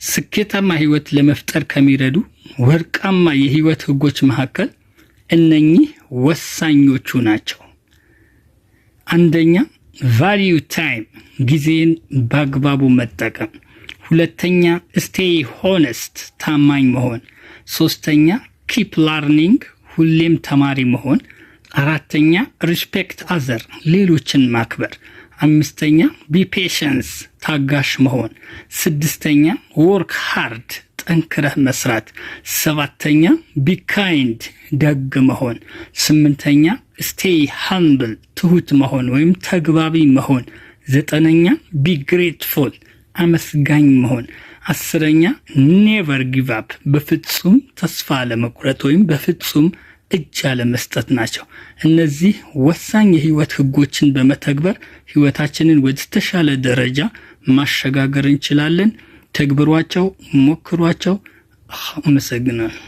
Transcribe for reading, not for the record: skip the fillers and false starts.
ስኬታማ ህይወት ለመፍጠር ከሚረዱ ወርቃማ የህይወት ህጎች መካከል እነኚህ ወሳኞቹ ናቸው። አንደኛ value time ጊዜን በአግባቡ መጠቀም። ሁለተኛ stay honest ታማኝ መሆን። ሶስተኛ keep learning ሁሌም ተማሪ መሆን። አራተኛ respect other ሌሎችን ማክበር። አምስተኛ be patient ታጋሽ መሆን። ስድስተኛ work hard ጠንክረህ መስራት። ሰባተኛ be kind ደግ መሆን። ስምንተኛ stay humble ትሁት መሆን ወይም ተግባቢ መሆን። ዘጠነኛ be grateful አመስጋኝ መሆን። አስረኛ never give up በፍጹም ተስፋ ለመቁረጥ ወይም በፍጹም እጅ አለመስጠት ናቸው። እነዚህ ወሳኝ የህይወት ህጎችን በመተግበር ህይወታችንን ወደ ተሻለ ደረጃ ማሸጋገር እንችላለን። ተግብሯቸው፣ ሞክሯቸው። አመሰግናለሁ።